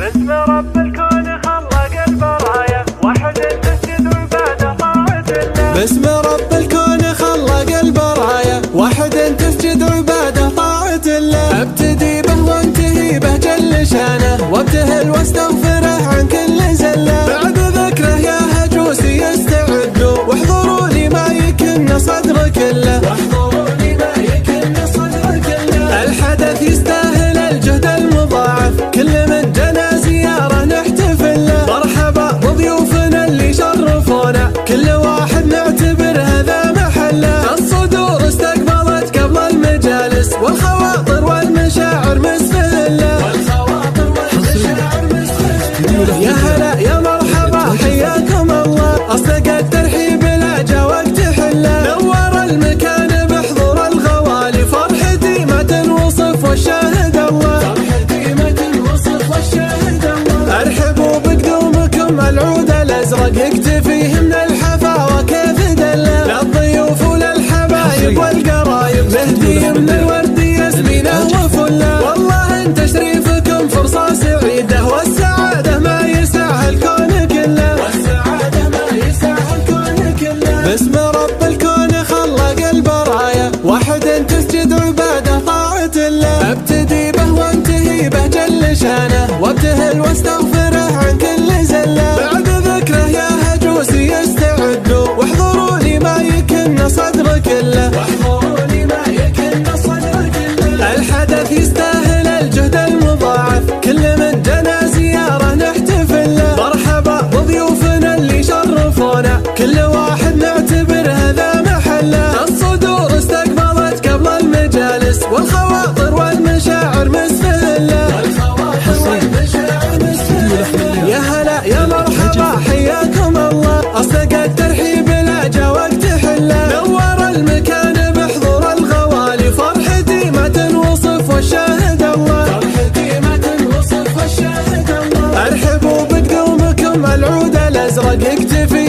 باسم رب الكون خلق البرايا، وحد تسجد عباده طاعة الله. باسم رب الكون خلق البرايا، وحد تسجد عباده طاعة الله. ابتدي به وانتهي به جل شانه، وابتهل واستغفره عن كل زله. بعد ذكره يا هجوسي استعدوا، واحضروا لي ما يكن صدر كله. الحدث يستاهل الجهد المضاعف، كل من جنى زياره نحتفل له. مرحبا بضيوفنا اللي شرفونا، كل واحد نعتبر هذا محله. الصدور استقبلت قبل المجالس، والخواطر والمشاعر مستهله. يا هلا يا مرحبا حياكم الله، اصدق الترحيب لا جا وقت حله. نور المكان بحضور الغوالي، فرحتي ما تنوصف والشاهد الله. فرحتي ما تنوصف والشاهد الله. ارحبوا بقدومكم العود الازرق، يكتفيه من الحفاوه كيف دله. للضيوف وللحبايب والقرايب، مهدي من الورد ياسمينه وفله. والله ان تشريفكم فرصه سعيده، والسعاده ما يسعها الكون كله. والسعاده ما يسعها الكون كله. باسم رب الكون خلق البرايا، وحد تسجد عباده طاعة الله. ابتدي به وانتهي به جل شانه، وابتهل واستغفره عن كل زله. بعد ذكره يا هجوسي استعدوا، واحضروا لي ما يكن صدر كله. واحضروا لي ما يكن صدر كله. الحدث يستاهل الجهد المضاعف، كل من جنى زياره نحتفل له. مرحبا بضيوفنا اللي شرفونا، كل واحد نعتبر هذا محله. الصدور استقبلت قبل المجالس، والخواطر والمشاعر مستهله. يا هلا يا مرحبا حياكم الله، اصدق الترحيب لا جا وقت حله. نور المكان بحضور الغوالي، فرحتي ما تنوصف والشاهد الله. فرحتي ما تنوصف والشاهد الله. ارحبوا بقدومكم العود الازرق، يكتفي